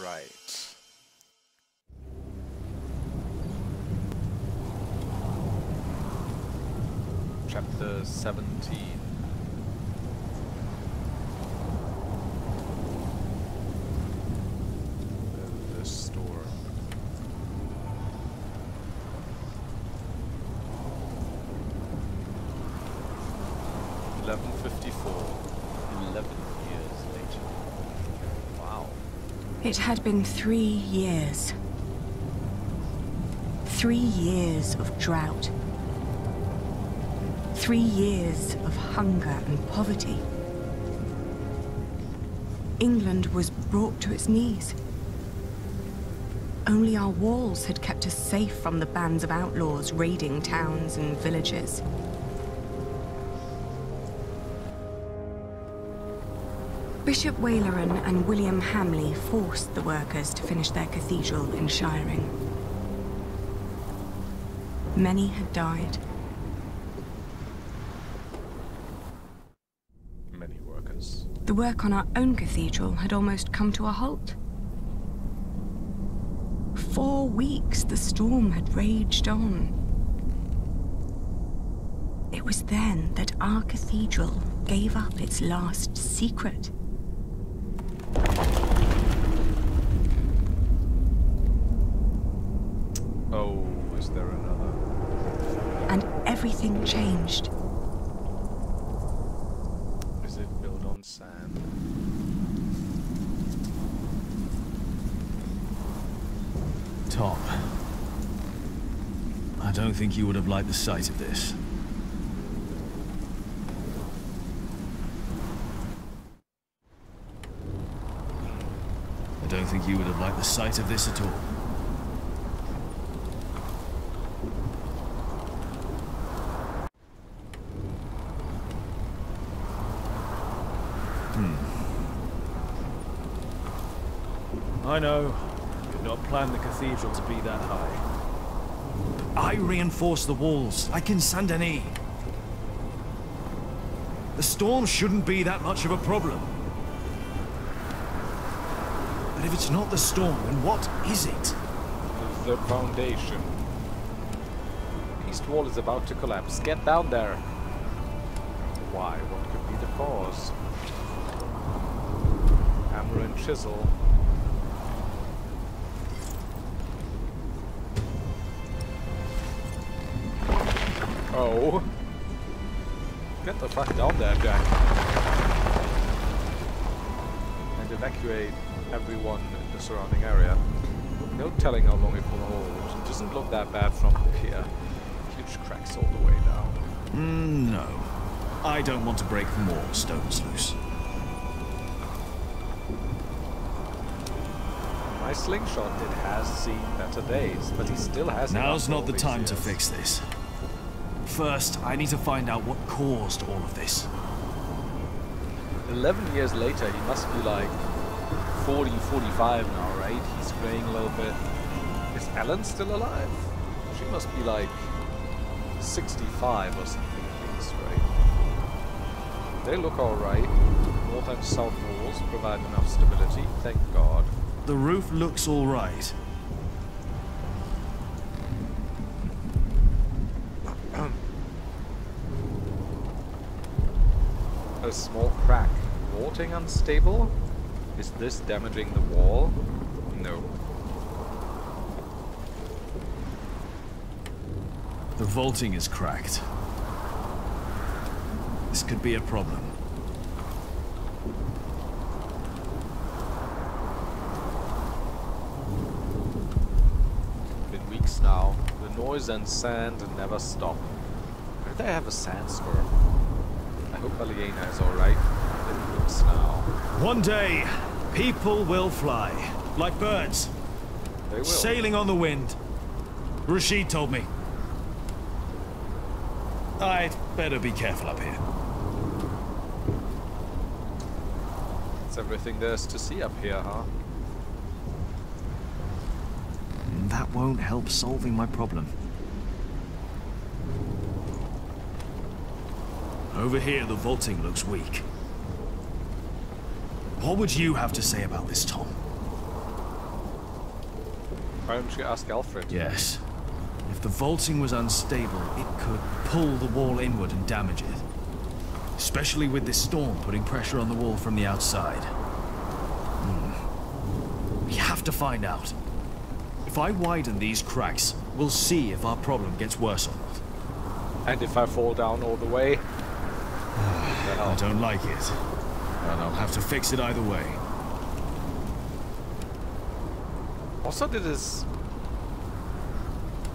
Right. Chapter 17. The storm. 1154. 11 years later. Wow. It had been 3 years. 3 years of drought. 3 years of hunger and poverty. England was brought to its knees. Only our walls had kept us safe from the bands of outlaws raiding towns and villages. Bishop Waleran and William Hamley forced the workers to finish their cathedral in Shiring. Many had died. Many workers. The work on our own cathedral had almost come to a halt. 4 weeks the storm had raged on. It was then that our cathedral gave up its last secret. Oh, is there another? And everything changed. Is it built on sand? Tom, I don't think you would have liked the sight of this. I don't think you would have liked the sight of this at all. I know. You did not plan the cathedral to be that high. I reinforced the walls, like in Saint Denis. The storm shouldn't be that much of a problem. But if it's not the storm, then what is it? The foundation. The east wall is about to collapse. Get down there. Why? What could be the cause? Hammer and chisel. Oh. Get the fuck down there, Jack. And evacuate everyone in the surrounding area. No telling how long it will hold. It doesn't look that bad from up here. Huge cracks all the way down. No. I don't want to break more stones loose. My slingshot, it has seen better days, but he still has. Now's not the time to fix this. First, I need to find out what caused all of this. 11 years later, he must be like 40, 45 now, right? He's graying a little bit. Is Ellen still alive? She must be like 65 or something at least, right? They look alright. North and south walls provide enough stability, thank God. The roof looks all right. A small crack. Vaulting unstable? Is this damaging the wall? No. The vaulting is cracked. This could be a problem. Been weeks now. The noise and sand never stop. Where do they have a sandstorm? I hope Aliena is alright. It looks now. One day, people will fly. Like birds. They will. Sailing on the wind. Rashid told me. I'd better be careful up here. It's everything there's to see up here, huh? That won't help solving my problem. Over here, the vaulting looks weak. What would you have to say about this, Tom? Why don't you ask Alfred? Yes. If the vaulting was unstable, it could pull the wall inward and damage it. Especially with this storm putting pressure on the wall from the outside. We have to find out. If I widen these cracks, we'll see if our problem gets worse or not. And if I fall down all the way? I don't like it. And I'll have to fix it either way. Also, did his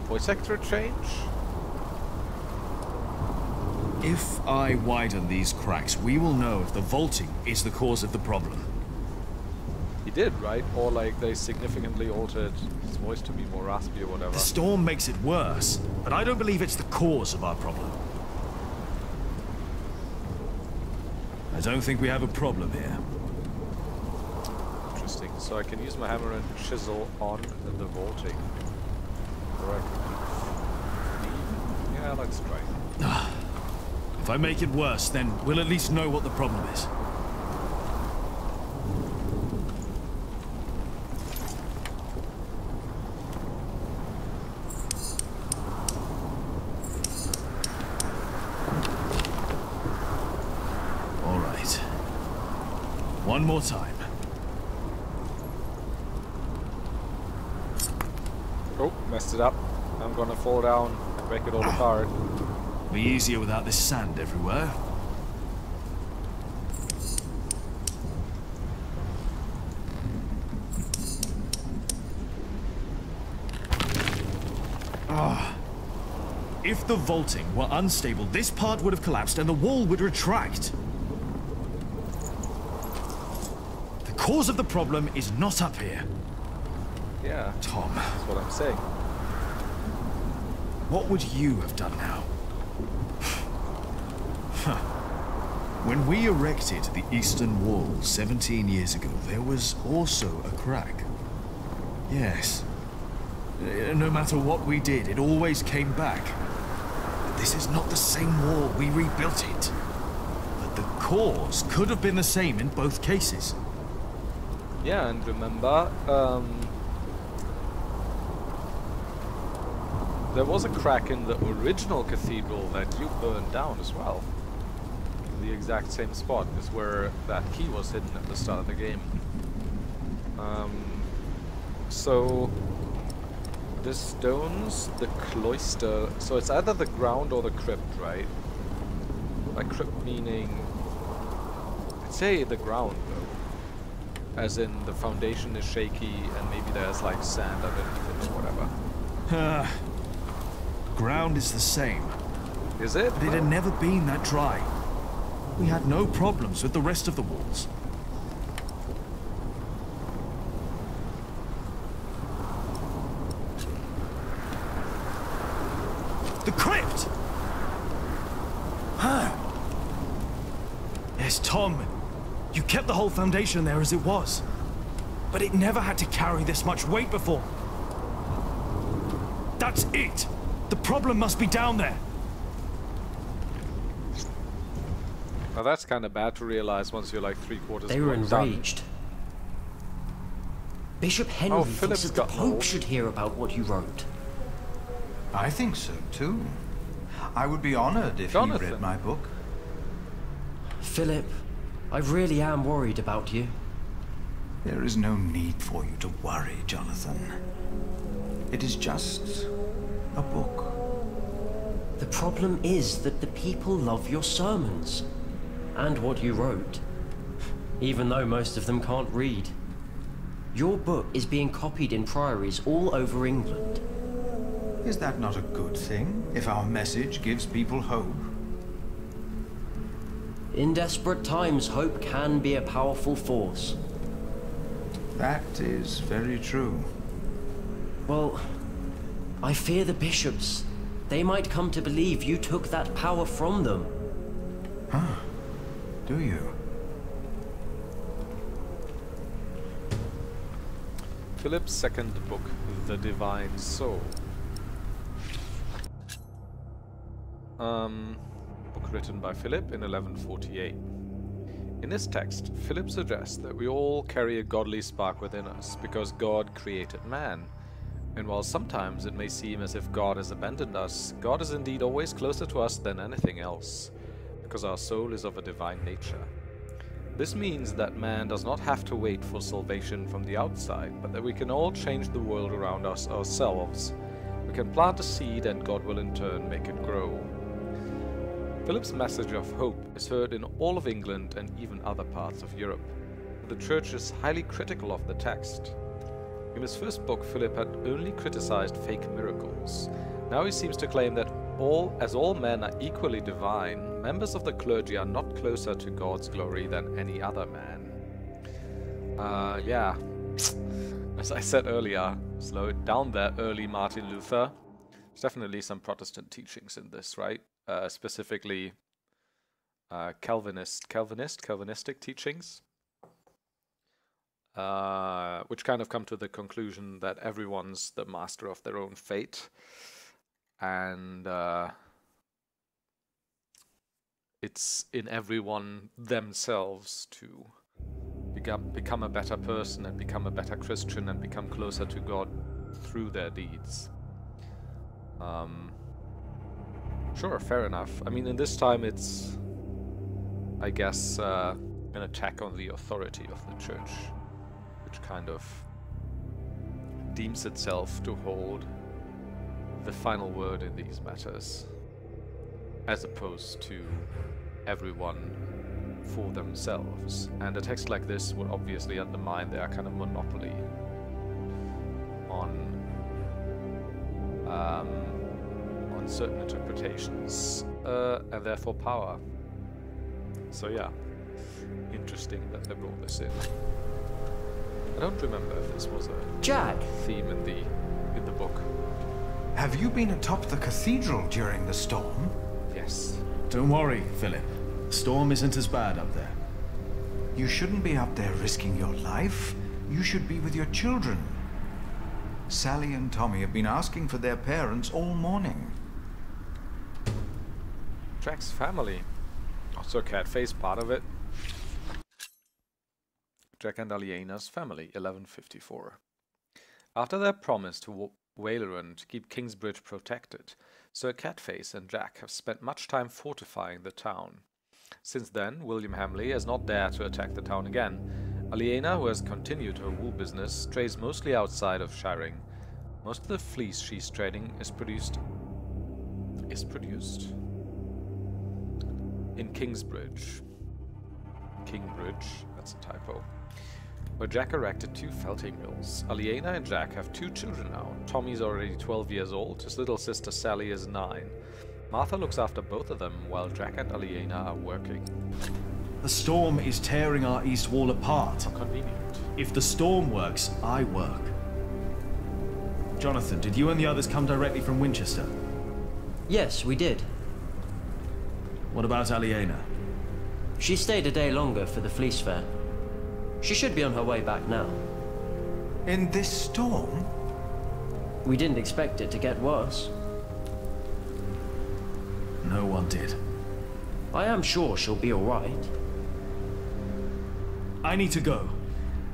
voice actor change? If I widen these cracks, we will know if the vaulting is the cause of the problem. He did, right? Or like they significantly altered his voice to be more raspy or whatever. The storm makes it worse, but I don't believe it's the cause of our problem. I don't think we have a problem here. Interesting. So I can use my hammer and chisel on the vaulting. Or I can leave. Yeah, let's try. If I make it worse, then we'll at least know what the problem is. All right. One more time. Oh, messed it up. I'm gonna fall down and break it all apart. Be easier without this sand everywhere. If the vaulting were unstable, this part would have collapsed and the wall would retract. The cause of the problem is not up here. Yeah, Tom, that's what I'm saying. what would you have done now? When we erected the eastern wall 17 years ago, there was also a crack. Yes. No matter what we did, it always came back. But this is not the same wall. We rebuilt it. But the cause could have been the same in both cases. Yeah, and remember, there was a crack in the original cathedral that you burned down as well. The exact same spot is where that key was hidden at the start of the game. So the stones, the cloister, so it's either the ground or the crypt, right? By crypt meaning, I'd say the ground though, as in the foundation is shaky and maybe there's like sand underneath it or whatever. Ground is the same. Is it? But it had never been that dry. We had no problems with the rest of the walls. The crypt! Yes, Tom. You kept the whole foundation there as it was. But it never had to carry this much weight before. That's it! The problem must be down there. Now that's kind of bad to realize once you're like 3/4 They were enraged. done. Bishop Henry thinks Philip's that the got Pope old. should hear about what you wrote. I think so, too. I would be honored if he Jonathan. read my book. Philip, I really am worried about you. There is no need for you to worry, Jonathan. It is just a book. The problem is that the people love your sermons and what you wrote, even though most of them can't read. Your book is being copied in priories all over England. Is that not a good thing, if our message gives people hope? In desperate times, hope can be a powerful force. That is very true. Well, I fear the bishops. They might come to believe you took that power from them. Huh? Do you? Philip's second book, The Divine Soul. Book written by Philip in 1148. In this text, Philip suggests that we all carry a godly spark within us because God created man, And while sometimes it may seem as if God has abandoned us, God is indeed always closer to us than anything else, because our soul is of a divine nature. This means that man does not have to wait for salvation from the outside, but that we can all change the world around us ourselves. We can plant a seed and God will in turn make it grow. Philip's message of hope is heard in all of England and even other parts of Europe. The church is highly critical of the text. In his first book, Philip had only criticized fake miracles. Now he seems to claim that as all men are equally divine, members of the clergy are not closer to God's glory than any other man. Yeah. As I said earlier, slow it down there, early Martin Luther. There's definitely some Protestant teachings in this, right? Specifically Calvinistic teachings. Which kind of come to the conclusion that everyone's the master of their own fate, and it's in everyone themselves to become a better person and become a better Christian and become closer to God through their deeds. Sure, fair enough. I mean, in this time it's, I guess, an attack on the authority of the church, which kind of deems itself to hold the final word in these matters, as opposed to everyone for themselves. And a text like this would obviously undermine their kind of monopoly on certain interpretations, and therefore power. So yeah, interesting that they brought this in. I don't remember if this was a Jack! theme in the book. Have you been atop the cathedral during the storm? Yes. Don't worry, Philip. The storm isn't as bad up there. You shouldn't be up there risking your life. You should be with your children. Sally and Tommy have been asking for their parents all morning. Jack's family. Also Catface part of it. Jack and Aliena's family, 1154. After their promise to Waleran to keep Kingsbridge protected, Sir Catface and Jack have spent much time fortifying the town. Since then, William Hamley has not dared to attack the town again. Aliena, who has continued her wool business, trades mostly outside of Shiring. Most of the fleece she's trading is produced in Kingsbridge. Kingbridge, that's a typo. Where Jack erected 2 felting mills. Aliena and Jack have 2 children now. Tommy's already 12 years old, his little sister Sally is 9. Martha looks after both of them while Jack and Aliena are working. The storm is tearing our east wall apart. How convenient. If the storm works, I work. Jonathan, did you and the others come directly from Winchester? Yes, we did. What about Aliena? She stayed a day longer for the fleece fair. She should be on her way back now. In this storm? We didn't expect it to get worse. No one did. I am sure she'll be alright. I need to go.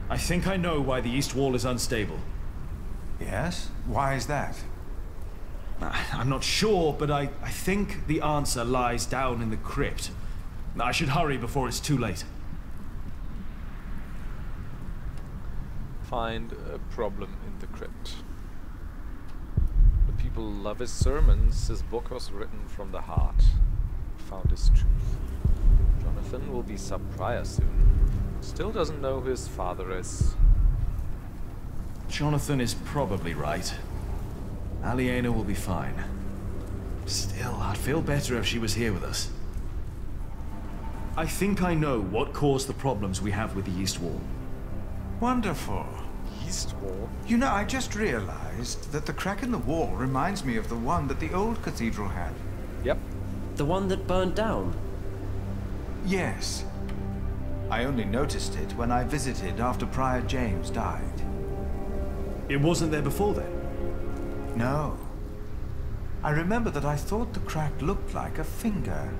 I think I know why the east wall is unstable. Yes? Why is that? I'm not sure, but I think the answer lies down in the crypt. I should hurry before it's too late. Find a problem in the crypt. The people love his sermons. His book was written from the heart. Found his truth. Jonathan will be sub-prior soon. Still doesn't know who his father is. Jonathan is probably right. Aliena will be fine. Still, I'd feel better if she was here with us. I think I know what caused the problems we have with the East Wall. Wonderful. East Wall? You know, I just realized that the crack in the wall reminds me of the one that the old cathedral had. Yep. The one that burned down? Yes. I only noticed it when I visited after Prior James died. It wasn't there before then? No. I remember that I thought the crack looked like a finger,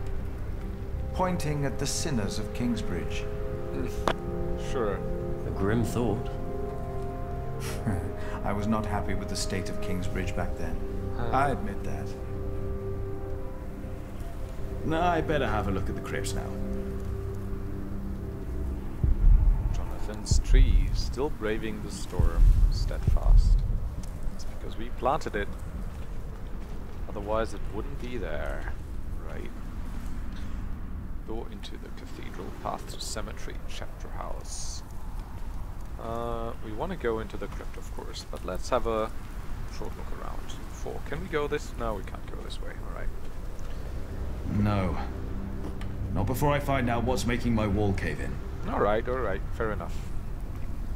pointing at the sinners of Kingsbridge. Sure. A grim thought. I was not happy with the state of Kingsbridge back then. I admit that. No, I better have a look at the crypt now. Jonathan's tree, still braving the storm, steadfast. It's because we planted it. Otherwise it wouldn't be there. Right. Door into the cathedral, path to cemetery, chapter house. We want to go into the crypt, of course, but let's have a short look around. Can we go this? No, we can't go this way. Alright. No. Not before I find out what's making my wall cave in. Alright, fair enough.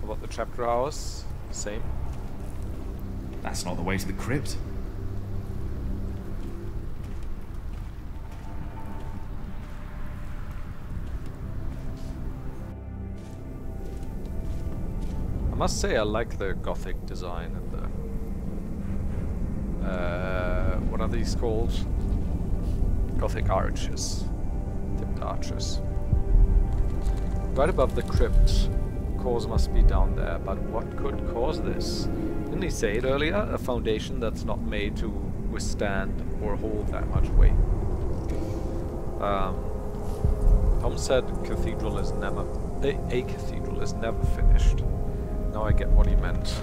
How about the chapter house? Same? That's not the way to the crypt. I must say I like the Gothic design and the... what are these called? Gothic arches. Tipped arches. Right above the crypt. Cause must be down there, but what could cause this? Didn't he say it earlier? A foundation that's not made to withstand or hold that much weight. Tom said cathedral is never... A cathedral is never finished. Now I get what he meant.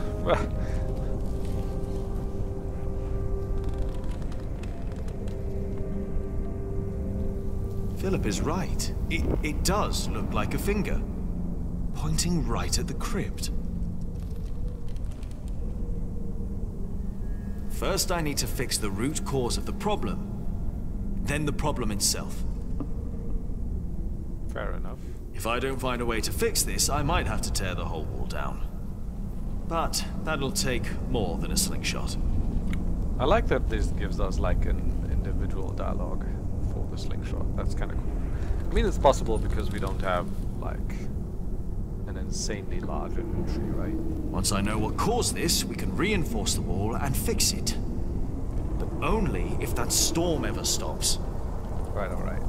Philip is right. It does look like a finger. Pointing right at the crypt. First I need to fix the root cause of the problem. Then the problem itself. Fair enough. If I don't find a way to fix this, I might have to tear the whole wall down. But that'll take more than a slingshot. I like that this gives us like an individual dialogue for the slingshot. That's kind of cool. I mean, it's possible because we don't have like an insanely large inventory, right? Once I know what caused this, we can reinforce the wall and fix it. But only if that storm ever stops. Right, alright.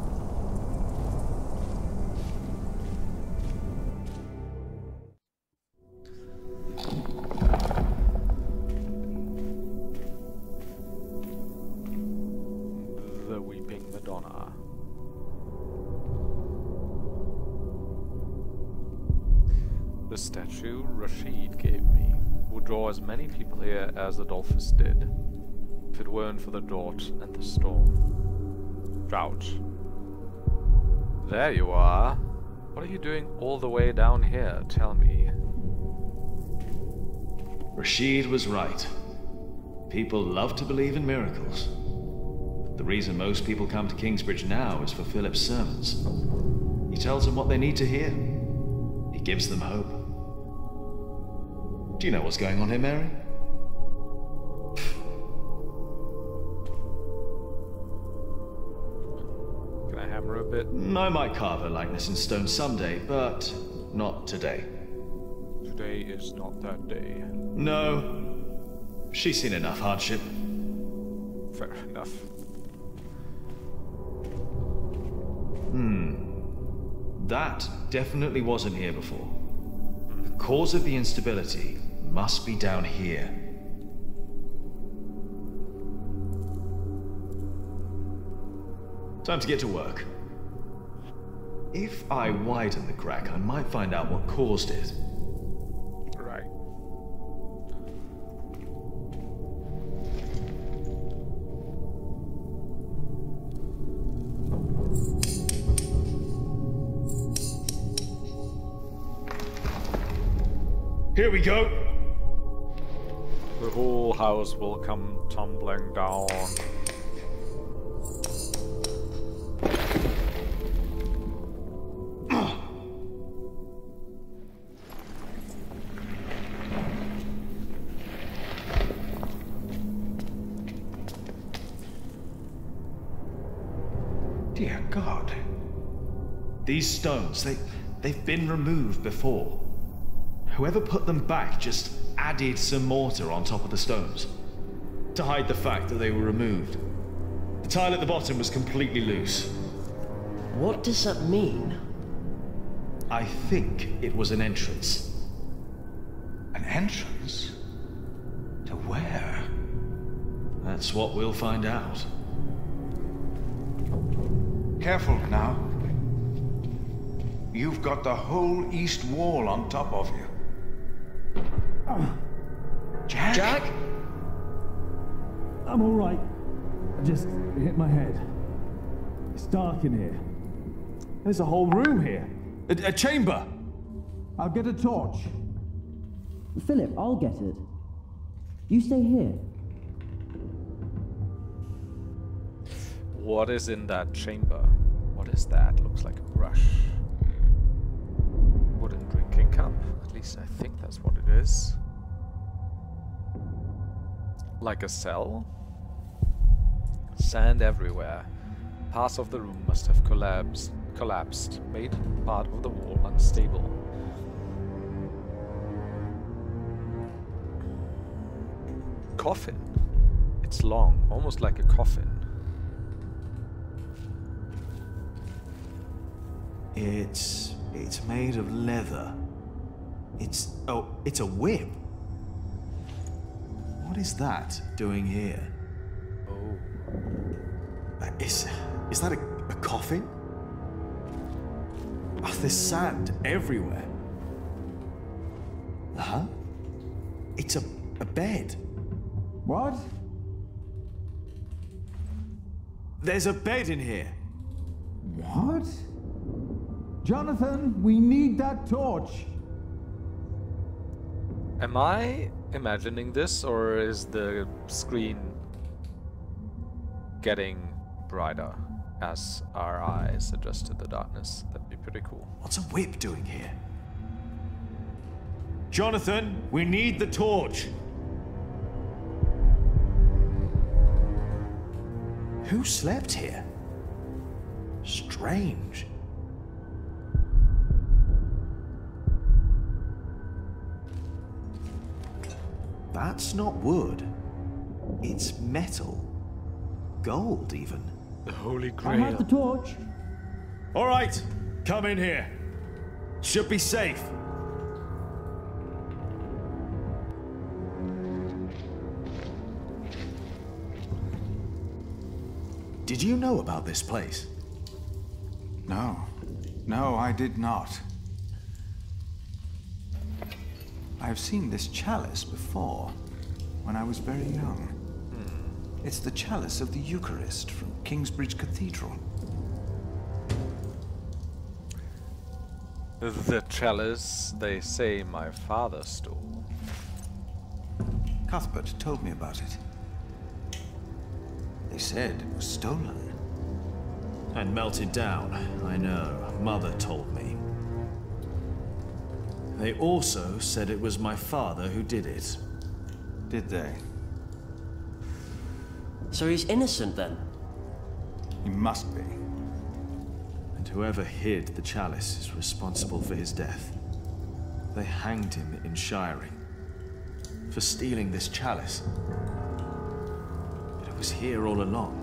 The Weeping Madonna. The statue Rashid gave me would draw as many people here as Adolphus did, if it weren't for the drought and the storm. Drought. There you are. What are you doing all the way down here? Tell me. Rashid was right. People love to believe in miracles. The reason most people come to Kingsbridge now is for Philip's sermons. He tells them what they need to hear. He gives them hope. Do you know what's going on here, Mary? Can I hammer a bit? I might carve her likeness in stone someday, but not today. Today is not that day. No. She's seen enough hardship. Fair enough. That definitely wasn't here before. The cause of the instability must be down here. Time to get to work. If I widen the crack, I might find out what caused it. Right. Here we go. The whole house will come tumbling down. Dear God. These stones, they've been removed before. Whoever put them back just added some mortar on top of the stones to hide the fact that they were removed. The tile at the bottom was completely loose. What does that mean? I think it was an entrance. An entrance? To where? That's what we'll find out. Careful now. You've got the whole east wall on top of you. Jack? Jack? I'm all right. I just hit my head. It's dark in here. There's a whole room here. A chamber! I'll get a torch. Philip, I'll get it. You stay here. What is in that chamber? What is that? Looks like a brush. Wooden drinking cup. At least I think that's what it is. Like a cell? Sand everywhere. Parts of the room must have collapsed, made part of the wall unstable. Coffin. It's long, almost like a coffin. It's made of leather. It's a whip. What is that doing here? Oh. Is that a coffin? Oh, there's sand everywhere. Huh? It's a bed. What? There's a bed in here. What? Jonathan, we need that torch. Am I imagining this, or is the screen getting brighter as our eyes adjust to the darkness? That'd be pretty cool. What's a whip doing here? Jonathan, we need the torch. Who slept here? Strange. That's not wood. It's metal. Gold, even. The Holy I have the Grail. torch. All right, come in here. Should be safe. Did you know about this place? No. No, I did not. I've seen this chalice before, when I was very young. It's the chalice of the Eucharist from Kingsbridge Cathedral. The chalice they say my father stole. Cuthbert told me about it. They said it was stolen. And melted down, I know. Mother told me. They also said it was my father who did it. Did they? So he's innocent then? He must be. And whoever hid the chalice is responsible for his death. They hanged him in Shiring for stealing this chalice. But it was here all along.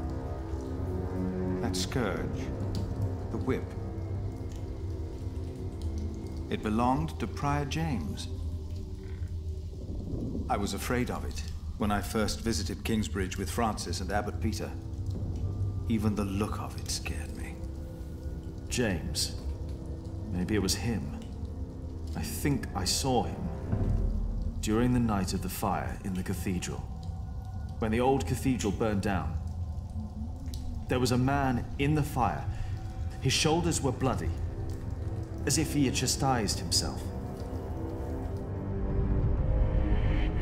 That scourge, the whip. It belonged to Prior James. I was afraid of it when I first visited Kingsbridge with Francis and Abbot Peter. Even the look of it scared me. James. Maybe it was him. I think I saw him during the night of the fire in the cathedral. When the old cathedral burned down, there was a man in the fire. His shoulders were bloody, as if he had chastised himself.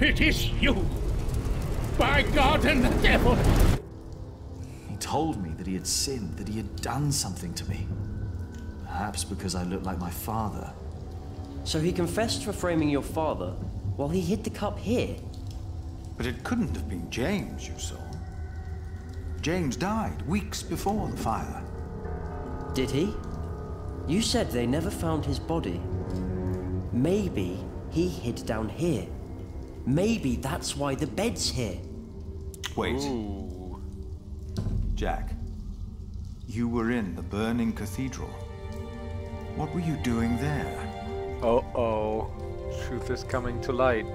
It is you! By God and the devil! He told me that he had sinned, that he had done something to me. Perhaps because I looked like my father. So he confessed for framing your father while he hid the cup here? But it couldn't have been James you saw. James died weeks before the fire. Did he? You said they never found his body. Maybe he hid down here. Maybe that's why the bed's here. Wait. Ooh. Jack, you were in the burning cathedral. What were you doing there? Uh-oh. truth is coming to light.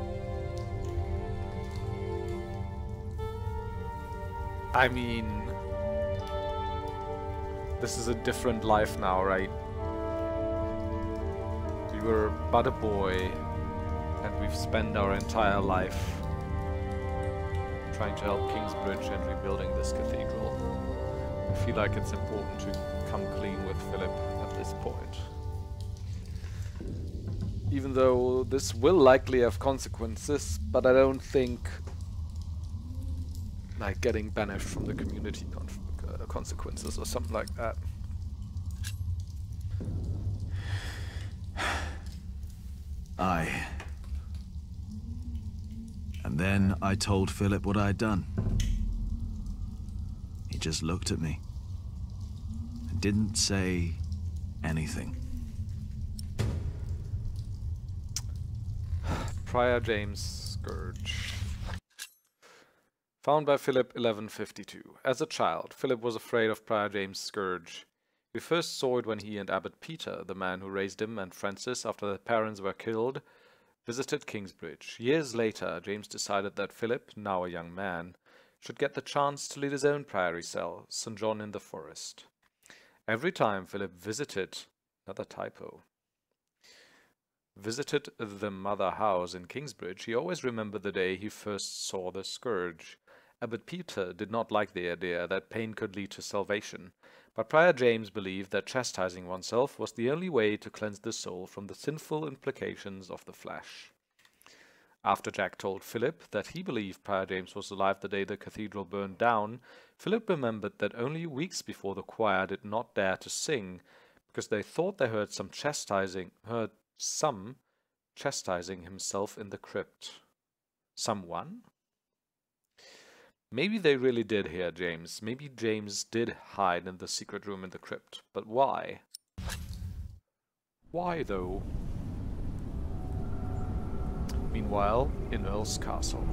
I mean, this is a different life now, right? We were but a boy, and we've spent our entire life trying to help Kingsbridge and rebuilding this cathedral. I feel like it's important to come clean with Philip at this point. Even though this will likely have consequences, but I don't think like getting banished from the community consequences or something like that. And then I told Philip what I'd done. He just looked at me and didn't say anything. Prior James Scourge. Found by Philip 1152. As a child, Philip was afraid of Prior James Scourge. We first saw it when he and Abbot Peter, the man who raised him, and Francis, after their parents were killed, visited Kingsbridge. Years later, James decided that Philip, now a young man, should get the chance to lead his own priory cell, St. John in the Forest. Every time Philip visited, another typo, visited the mother house in Kingsbridge, he always remembered the day he first saw the scourge. Abbot Peter did not like the idea that pain could lead to salvation, but Prior James believed that chastising oneself was the only way to cleanse the soul from the sinful implications of the flesh. After Jack told Philip that he believed Prior James was alive the day the cathedral burned down, Philip remembered that only weeks before the choir did not dare to sing, because they thought they heard some chastising himself in the crypt. Someone? Maybe they really did hear James. Maybe James did hide in the secret room in the crypt. But why? Why, though? Meanwhile, in Earl's castle.